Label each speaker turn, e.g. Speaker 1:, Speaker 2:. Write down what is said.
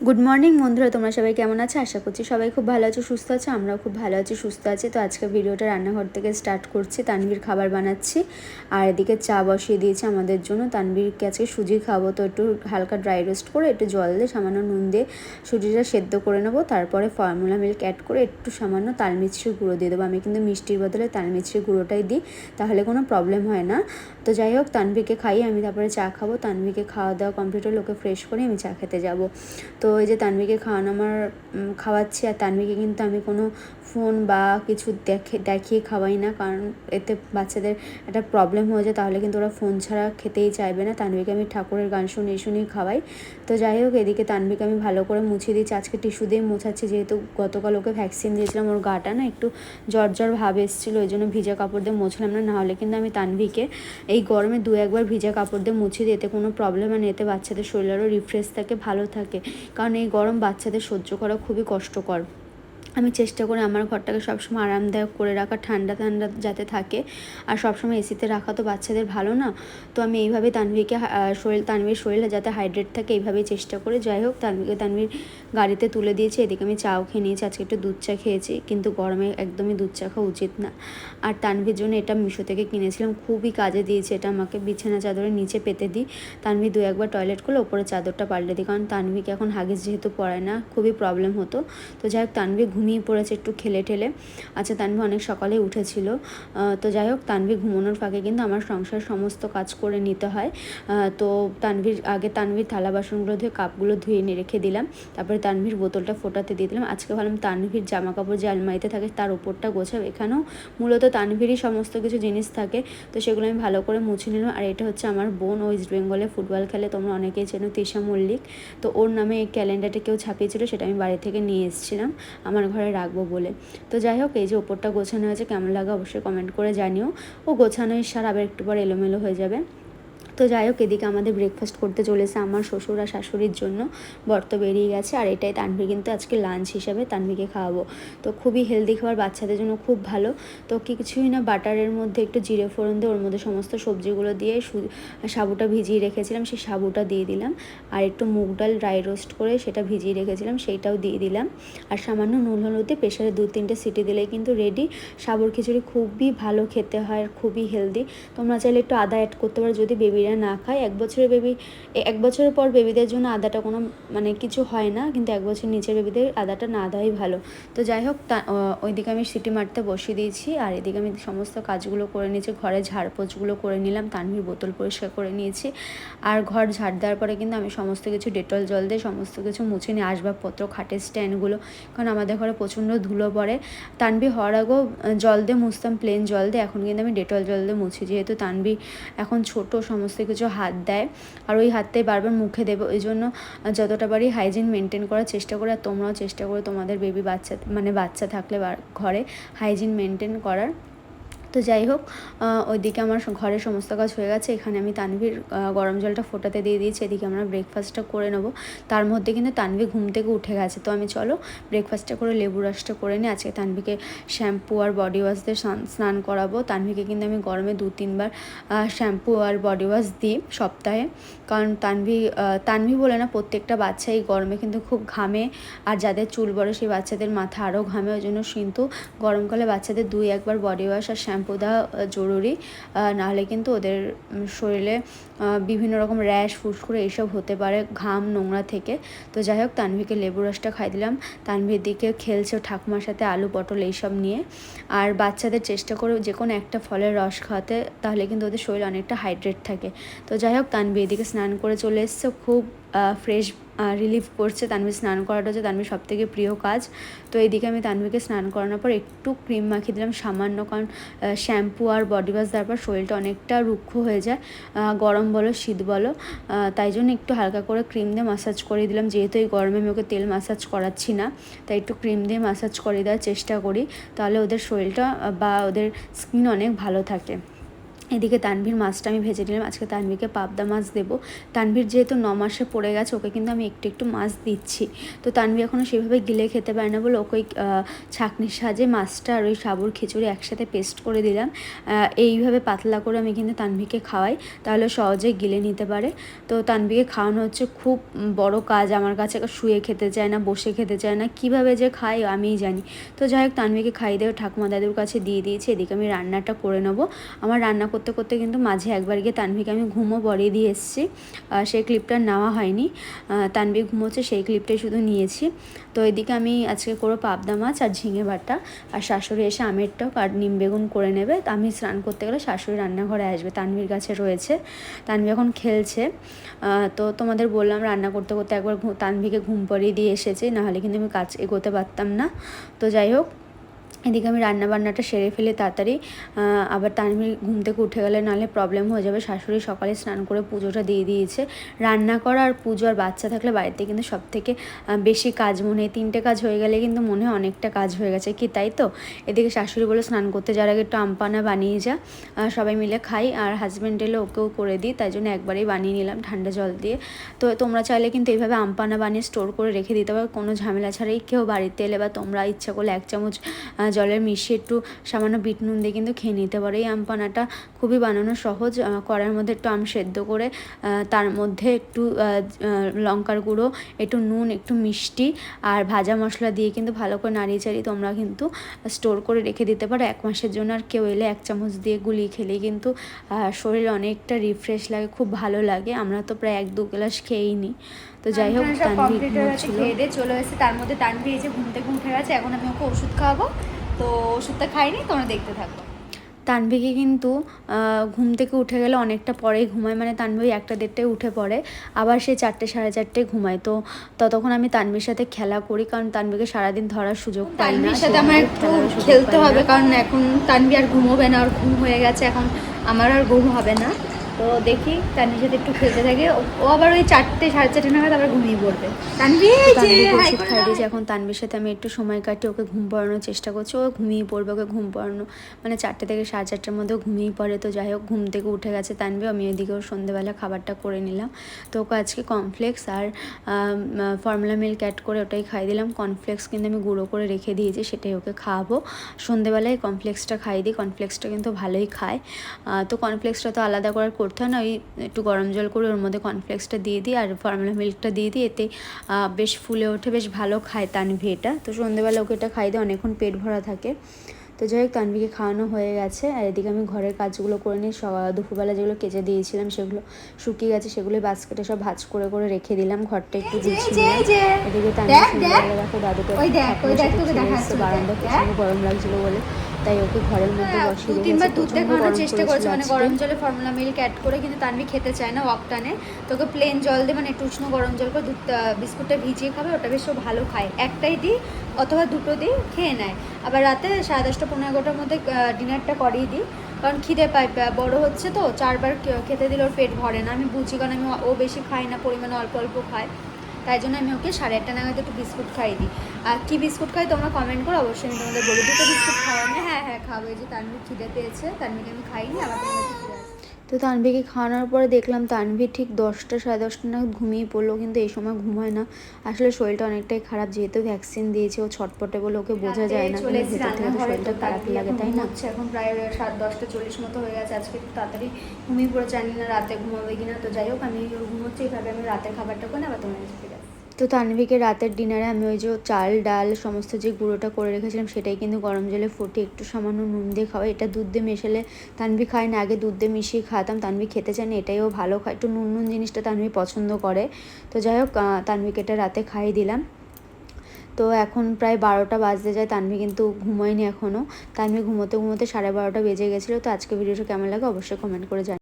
Speaker 1: Good morning বন্ধুরা, তোমরা সবাই কেমন আছো? আশা করছি সবাই খুব ভালো আছো, সুস্থ আছো। আমরাও খুব ভালো আছি, সুস্থ আছি। তো আজকে ভিডিওটা রান্নাঘর থেকে স্টার্ট করছি। তানভীর খাবার বানাচ্ছি আর এদিকে চা বসিয়ে দিয়েছি আমাদের জন্য। তানভীরকে আজকে সুজি খাবো, তো একটু হালকা ড্রাই রোস্ট করে একটু জল দিয়ে সামান্য নুন দিয়ে সুজিটা সেদ্ধ করে নেবো। তারপরে ফর্মুলা মিল্ক অ্যাড করে একটু সামান্য তালমিছরির গুঁড়ো দিয়ে দেবো। আমি কিন্তু মিষ্টির বদলে তালমিছরির গুঁড়োটাই দিই, তাহলে কোনো প্রবলেম হয় না। তো যাই হোক, তানভীরকে খাইয়ে আমি তারপরে চা খাবো। তানভীরকে খাওয়া দাওয়া কমপ্লিট হলে ওকে ফ্রেশ করে আমি চা খেতে যাবো। তো এই যে তানভীরকে খাওয়াচ্ছি, আর তানভীরকে কিন্তু আমি কোনো ফোন বা কিছু দেখিয়ে খাওয়াই না, কারণ এতে বাচ্চাদের একটা প্রবলেম হয়ে যায়, তাহলে কিন্তু ওরা ফোন ছাড়া খেতেই চাইবে না। তানভীরকে আমি ঠাকুরের গান শুনেই খাওয়াই। তো যাই হোক, এদিকে তানভীরকে আমি ভালো করে মুছিয়ে দিচ্ছি। আজকে টিস্যু দিয়ে মোছাচ্ছি, যেহেতু গতকাল ওকে ভ্যাকসিন দিয়েছিলাম। ওর গাটা না একটু জ্বর ভাব এসেছিলো, ওই জন্য ভিজা কাপড় দিয়ে মুছলাম না। নাহলে কিন্তু আমি তানভীরকে এই গরমে 2-1 বার ভিজা কাপড় দিয়ে মুছিয়ে দিই, এতে কোনো প্রবলেম হয় না। এতে বাচ্চাদের শরীরেরও রিফ্রেশ থাকে, ভালো থাকে, কারণ এই গরম বাচ্চাদের সহ্য করা খুবই কষ্টকর। আমি চেষ্টা করি আমার ঘরটাকে সবসময় আরামদায়ক করে রাখা, ঠান্ডা যাতে থাকে। আর সবসময় এসিতে রাখা তো বাচ্চাদের ভালো না। তো আমি এইভাবেই তানভীর শরীর যাতে হাইড্রেট থাকে এইভাবেই চেষ্টা করি। যাই হোক, তানভীর গাড়িতে তুলে দিয়েছি। এদিকে আমি চাও খেয়ে নিয়েছি, আজকে একটু দুধ চা খেয়েছি, কিন্তু গরমে একদমই দুধ চা খাওয়া উচিত না। আর তানভীর জন্য এটা মিশো থেকে কিনেছিলাম, খুবই কাজে দিয়েছে। এটা আমাকে বিছানা চাদরের নিচে পেতে দিই। তানভীর 2-1 বার টয়লেট করলে ওপরে চাদরটা পাল্টে দিই, কারণ তানভীরকে এখন হাগিস যেহেতু পড়ায় না, খুবই প্রবলেম হতো। তো যাই হোক, তানভীর ঘুমিয়ে পড়েছে একটু ঠেলে। আচ্ছা, তানভীর অনেক সকালে উঠেছিল। তো যাই হোক, তানভীর ঘুমানোর ফাঁকে কিন্তু আমার সংসার সমস্ত কাজ করে নিতে হয়। তো তানভীর থালা বাসনগুলো ধুয়ে কাপগুলো ধুয়ে নিয়ে রেখে দিলাম। তারপরে তানভীর বোতলটা ফোটাতে দিয়ে দিলাম। আজকে ভাবলাম তানভীর জামা কাপড় যে আলমারিতে থাকে তার ওপরটা গোছাবো। এখানেও মূলত তানভীরই সমস্ত কিছু জিনিস থাকে, তো সেগুলো আমি ভালো করে মুছে নিলাম। আর এটা হচ্ছে আমার বোন, ওয়েস্ট বেঙ্গলে ফুটবল খেলে, তোমরা অনেকেই চেনো, তৃষা মল্লিক। তো ওর নামে এই ক্যালেন্ডারটা কেউ ছাপিয়েছিল, সেটা আমি বাড়ি থেকে নিয়ে এসেছিলাম আমার ঘরে রাখবো বলে। তো যাই হোক, এই যে ওপরটা গোছানো হয়েছে, কেমন লাগে অবশ্যই কমেন্ট করে জানিও। ও গোছানোর সার আবার একটু পর এলোমেলো হয়ে যাবে। তো যাই হোক, এদিকে আমাদের ব্রেকফাস্ট করতে চলেছে আমার শ্বশুর আর শাশুড়ির জন্য। বর বেরিয়ে গেছে, আর এটাই তানভীর কিন্তু আজকে লাঞ্চ হিসাবে তানভীরকে খাওয়াবো। তো খুবই হেলদি খাবার, বাচ্চাদের জন্য খুব ভালো। তো কিছুই না, বাটারের মধ্যে একটু জিরে ফোড়ন দিয়ে ওর মধ্যে সমস্ত সবজিগুলো দিয়ে সাবুটা ভিজিয়ে রেখেছিলাম, সেই সাবুটা দিয়ে দিলাম। আর একটু মুগ ডাল ড্রাই রোস্ট করে সেটা ভিজিয়ে রেখেছিলাম, সেইটাও দিয়ে দিলাম। আর সামান্য নুন হলুদ দিয়ে প্রেশারে 2-3টে সিটি দিলেই কিন্তু রেডি। সাবুর খিচুড়ি খুবই ভালো খেতে হয়, খুবই হেলদি। তোমরা চাইলে একটু আদা অ্যাড করতে পারো, যদি বেবিরা না খায়। 1 বছরের পর বেবিদের জন্য আদাটা কোনো কিছু হয় না, কিন্তু 1 বছর নিচের বেবিদের আদাটা না দেওয়াই ভালো। তো যাই হোক, ওইদিকে আমি সিটি মারতে বসিয়ে দিয়েছি, আর এদিকে আমি সমস্ত কাজগুলো করে নিয়েছি। ঘরে ঝাড়পোছগুলো করে নিলাম, তানভীর বোতল পরিষ্কার করে নিয়েছি। আর ঘর ঝাড় দেওয়ার পরে কিন্তু আমি সমস্ত কিছু ডেটল জল দিয়ে সমস্ত কিছু মুছে নিই, আসবাবপত্র, খাটের স্ট্যান্ডগুলো, কারণ আমাদের ঘরে প্রচণ্ড ধুলো পড়ে। তানভীর হওয়ার আগেও জল দিয়ে মুছতাম, প্লেন জল দিয়ে। এখন কিন্তু আমি ডেটল জল দিয়ে মুছি, যেহেতু তানভীর এখন ছোট, সমস্ত কিছু হাত দেয়, আর ওই হাতটাই বারবার মুখে দেবো। ওই জন্য যতটা পারি হাইজিন মেনটেন করার চেষ্টা করি। আর তোমরাও চেষ্টা করো তোমাদের বাচ্চা থাকলে ঘরে হাইজিন মেনটেন করার। তো যাই হোক, ওইদিকে আমার ঘরের সমস্ত কাজ হয়ে গেছে। এখানে আমি তানভীর গরম জলটা ফোটাতে দিয়ে দিয়েছি। এদিকে আমরা ব্রেকফাস্টটা করে নেবো। তার মধ্যে কিন্তু তানভীর ঘুম থেকে উঠে গেছে। তো আমি চলো ব্রেকফাস্টটা করে লেবু রসটা করে নিই। আজকে তানভীরকে শ্যাম্পু আর বডি ওয়াশ দিয়ে স্নান করাবো। তানভীরকে কিন্তু আমি গরমে 2-3 বার শ্যাম্পু আর বডি ওয়াশ দিই সপ্তাহে, কারণ তানভীর বলে না, প্রত্যেকটা বাচ্চা এই গরমে কিন্তু খুব ঘামে। আর যাদের চুল বড় সেই বাচ্চাদের মাথা আরও ঘামে, ওই জন্য কিন্তু গরমকালে বাচ্চাদের 2-1 বার বডি ওয়াশ আর শ্যাম্পু দেওয়া জরুরি। নাহলে কিন্তু ওদের শরীরে বিভিন্ন রকম র্যাশ, ফুসকুড়ি এইসব হতে পারে ঘাম নোংরা থেকে। তো যাই হোক, তানভীরকে লেবু রসটা খাই দিলাম। তানভীর দিকে খেলছে ঠাকুমার সাথে, আলু পটল এইসব নিয়ে। আর বাচ্চাদের চেষ্টা করে যে কোনো একটা ফলের রস খাওয়াতে, তাহলে কিন্তু ওদের শরীর অনেকটা হাইড্রেট থাকে। তো যাই হোক, তানভীর এদিকে স্নান করে চলে এসছে, খুব ফ্রেশ রিলিফ করছে। তানভীর স্নান করাটা হচ্ছে তানভীর সবথেকে প্রিয় কাজ। তো এইদিকে আমি তানভীরকে স্নান করানোর পর একটু ক্রিম মাখিয়ে দিলাম সামান্য, কারণ শ্যাম্পু আর বডি ওয়াশ দেওয়ার পর শরীরটা অনেকটা রুক্ষ হয়ে যায়, গরম বলো শীত বলো। তাই জন্য একটু হালকা করে ক্রিম দিয়ে মাসাজ করে দিলাম। যেহেতু এই গরমে আমি ওকে তেল মাসাজ করাচ্ছি না, তাই একটু ক্রিম দিয়ে মাসাজ করে দেওয়ার চেষ্টা করি, তাহলে ওদের শরীরটা বা ওদের স্কিন অনেক ভালো থাকে। এদিকে তানভীর মাছটা আমি ভেজে নিলাম। আজকে তানভীরকে পাবদা মাছ দেবো। তানভীর যেহেতু 9 মাসে পড়ে গেছে, ওকে কিন্তু আমি একটু একটু মাছ দিচ্ছি। তো তানভীর এখনও সেভাবে গিলে খেতে পারে না বলে ওকে ছাঁকনির সাহায্যে মাছটা আর ওই সাবুর খিচুড়ি একসাথে পেস্ট করে দিলাম। এইভাবে পাতলা করে আমি কিন্তু তানভীরকে খাওয়াই, তাহলে সহজে গিলে নিতে পারে। তো তানভীরকে খাওয়ানো হচ্ছে খুব বড় কাজ আমার কাছে। শুয়ে খেতে চায় না, বসে খেতে চায় না, কীভাবে যে খাই আমিই জানি। তো যাই হোক, তানভীরকে খাইয়ে দিয়ে ঠাকুমা দাদুর কাছে দিয়ে দিয়েছি। এদিকে আমি রান্নাটা করে নেবো। আমার রান্না করতে করতে কিন্তু মাঝে একবার গিয়ে তানভীরকে আমি ঘুমও পড়িয়ে দিয়ে এসেছি। সেই ক্লিপটা নেওয়া হয়নি, তানভীর ঘুমোচ্ছে সেই ক্লিপটাই শুধু নিয়েছি। তো এদিকে আমি আজকে করবো পাবদা মাছ আর ঝিঙে বাটা, আর শাশুড়ি এসে আমের টক আর নিম বেগুন করে নেবে। আমি স্নান করতে গেলে শাশুড়ি রান্নাঘরে আসবে, তানভীর কাছে রয়েছে। তানভীর এখন খেলছে। তো তোমাদের বললাম রান্না করতে করতে একবার তানভীরকে ঘুম পড়িয়ে দিয়ে এসেছি, নাহলে কিন্তু আমি কাজ এগোতে পারতাম না। তো যাই হোক, এদিকে আমি রান্নাবান্নাটা সেরে ফেলে তাড়াতাড়ি, আবার তানভীর ঘুম থেকে উঠে গেলে নাহলে প্রবলেম হয়ে যাবে। শাশুড়ি সকালে স্নান করে পুজোটা দিয়ে দিয়েছে। রান্না করা আর পুজো আর বাচ্চা থাকলে বাড়িতে কিন্তু সব থেকে বেশি কাজ মনে হয়। 3টে কাজ হয়ে গেলে কিন্তু মনে হয় অনেকটা কাজ হয়ে গেছে, কি তাই তো? এদিকে শাশুড়ি বলে স্নান করতে যাওয়ার আগে একটু আমপানা বানিয়ে যা, সবাই মিলে খাই। আর হাজব্যান্ড এলে ওকেও করে দিই, তাই জন্য একবারেই বানিয়ে নিলাম ঠান্ডা জল দিয়ে। তো তোমরা চাইলে কিন্তু এইভাবে আমপানা বানিয়ে স্টোর করে রেখে দিতে পারো, কোনো ঝামেলা ছাড়াই। কেউ বাড়িতে এলে বা তোমরা ইচ্ছা করলে 1 চামচ জলে মিশিয়ে একটু সামান্য বিট নুন দিয়ে কিন্তু খেয়ে নিতে পারো। এই আমপানাটা খুবই বানানো সহজ। কড়াইয়ের মধ্যে একটু আম সেদ্ধ করে তার মধ্যে একটু লঙ্কার গুঁড়ো, একটু নুন, একটু মিষ্টি আর ভাজা মশলা দিয়ে কিন্তু ভালো করে নাড়িয়ে চাড়িয়ে তোমরা কিন্তু স্টোর করে রেখে দিতে পারো 1 মাসের জন্য। আর কেউ এলে 1 চামচ দিয়ে গুলিয়ে খেলেই কিন্তু শরীর অনেকটা রিফ্রেশ লাগে, খুব ভালো লাগে। আমরা তো প্রায় 1-2 গ্লাস খেয়েই নিই। তো যাই হোক, তানভীর
Speaker 2: খেয়ে দিয়ে চলে এসেছে। তার মধ্যে তানভীর এই যে ঘুম থেকে উঠে গেছে, এখন আমি ওকে ওষুধ খাওয়াবো। তো ওষুধটা খাইনি, তোমরা দেখতে থাকো।
Speaker 1: তানভীকে কিন্তু ঘুম থেকে উঠে গেলে অনেকটা পরেই ঘুমায়, মানে তানভী 1টা-1:30টায় উঠে পড়ে, আবার সে 4টে সাড়ে 4টায় ঘুমায়। তো ততক্ষণ আমি তানভীর সাথে খেলা করি, কারণ তানভীকে সারাদিন ধরার সুযোগ পাই না।
Speaker 2: তানভীর সাথে আমার একটু খেলতে হবে, কারণ এখন তানভী আর ঘুমোবে না, আর ঘুম হয়ে গেছে, এখন আমার আর ঘুম হবে না। তো দেখি তানভীর সাথে একটু খেলতে থাকে। ও আবার ওই 4টে সাড়ে 4টে নাগাদ আবার ঘুমিয়ে পড়বে।
Speaker 1: তানভীরকে ওষুধ খাইয়ে দিয়েছি। এখন তানভীর সাথে আমি একটু সময় কাটিয়ে ওকে ঘুম পাড়ানোর চেষ্টা করছি। ও ঘুমিয়ে পড়বে, ওকে ঘুম পাড়ানো মানে 4টে থেকে সাড়ে 4টার মধ্যে ঘুমিয়ে পড়ে। তো যাই হোক, ঘুম থেকে উঠে গেছে তানভীর। আমি ওইদিকে ওর সন্ধ্যেবেলা খাবারটা করে নিলাম। তো ওকে আজকে কর্নফ্লেক্স আর ফর্মুলা মিল্ক অ্যাড করে ওটাই খাইয়ে দিলাম। কর্নফ্লেক্স কিন্তু আমি গুঁড়ো করে রেখে দিয়েছি, সেটাই ওকে খাওয়াবো। সন্ধ্যেবেলায় কর্নফ্লেক্সটা খাইয়ে দিই, কর্নফ্লেক্সটা কিন্তু ভালোই খায়। তো কর্নফ্লেক্সটা তো আলাদা করে করতে হয় না, ওই একটু গরম জল করে ওর মধ্যে কর্নফ্লেক্সটা দিয়ে দিই আর ফর্মুলা মিল্কটা দিয়ে দিই, এতে বেশ ফুলে ওঠে, বেশ ভালো খায় তানভী এটা। তো সন্ধ্যেবেলা ওকে এটা খাই দিয়ে অনেকক্ষণ পেট ভরা থাকে। তো যাই হোক, তানভীকে খাওয়ানো হয়ে গেছে। আর এদিকে আমি ঘরের কাজগুলো করে নিই। দুপুরবেলা যেগুলো কেচে দিয়েছিলাম সেগুলো শুকিয়ে গেছে, সেগুলো বাস্কেটে সব ভাঁজ করে করে রেখে দিলাম। ঘরটা একটু গুছিয়ে এদিকে তানভী সন্ধ্যেবেলা দেখো দাদুকে বারান্দা, প্রচন্ড গরম লাগছিল বলে তাই ওকে ঘরের মধ্যে বসিয়ে রেখেছি।
Speaker 2: 2-3বার দুধ দেখানোর চেষ্টা করেছে, মানে গরম জলে ফর্মুলা মিল্ক অ্যাড করে, কিন্তু তানভী খেতে চায় না, ওয়াক টানে। তোকে প্লেন জল দিয়ে, মানে একটু উষ্ণ গরম জল করে দুধ বিস্কুটটা ভিজিয়ে খাবে, ওটা বেশ ভালো খায়। একটাই দিই অথবা 2টো দিই, খেয়ে নেয়। আবার রাতে 10:30-11টার মধ্যে ডিনারটা করিয়ে দিই, কারণ খিদে পায়, বড় হচ্ছে তো 4বার খেতে দিলে ওর পেট ভরে না। আমি বুঝি, কারণ ও বেশি খায় না, পরিমাণে অল্প অল্প খায়, তাই জন্য আমি ওকে 8:30 নাগাদ একটু বিস্কুট খাইয়ে দিই। আর কী বিস্কুট খাই তোমরা কমেন্ট করো, অবশ্যই আমি তোমাদের বলি। 2টো বিস্কুট খাওয়ানো, হ্যাঁ খাবো। এই যে তানভীর খিদে পেয়েছে, তানভীরকে আমি খাইনি, আবার তোমাদের খিদে আছে।
Speaker 1: তো তানভীকে খাওয়ানোর পরে দেখলাম তানভীর ঠিক 10টা সাড়ে 10টা নাগাদ ঘুমিয়ে পড়লো, কিন্তু এই সময় ঘুমায় না। আসলে শরীরটা অনেকটাই খারাপ, যেহেতু ভ্যাকসিন দিয়েছে, ও ছটপটে বলে ওকে বোঝা যায় না, কিন্তু ভেতর থেকে তো শরীরটা খারাপ লাগে, তাই না?
Speaker 2: এখন প্রায় 10:40 মতো হয়ে গেছে। আজকে একটু তাড়াতাড়ি ঘুমিয়ে পড়ে, জানি না রাতে ঘুমাবে কিনা। তো যাই হোক, আমি ঘুমোচ্ছি, এইভাবে আমি রাতের খাবারটা করে আবার তোমার কাছে ফিরে আসি।
Speaker 1: তো তানভীকে রাতের ডিনারে আমি ওই যে চাল ডাল সমস্ত যে গুঁড়োটা করে রেখেছিলাম সেটাই কিন্তু গরম জলে ফুটিয়ে একটু সামান্য নুন দিয়ে খাওয়াই। এটা দুধ দিয়ে মেশালে তানভী খায় না, আগে দুধ দিয়ে মিশিয়ে খাওয়াতাম, তানভী খেতে চায় না, এটাইও ভালো খায়, একটু নুন নুন জিনিসটা তানভী পছন্দ করে। তো যাই হোক, তানভীকে এটা রাতে খাইয়ে দিলাম। তো এখন প্রায় 12টা বাজতে যায়, তানভী কিন্তু ঘুমোয়নি এখনও। তানভী ঘুমোতে ঘুমোতে 12:30 বেজে গেছিলো। তো আজকে ভিডিওটা কেমন লাগে অবশ্যই কমেন্ট করে জানাবেন।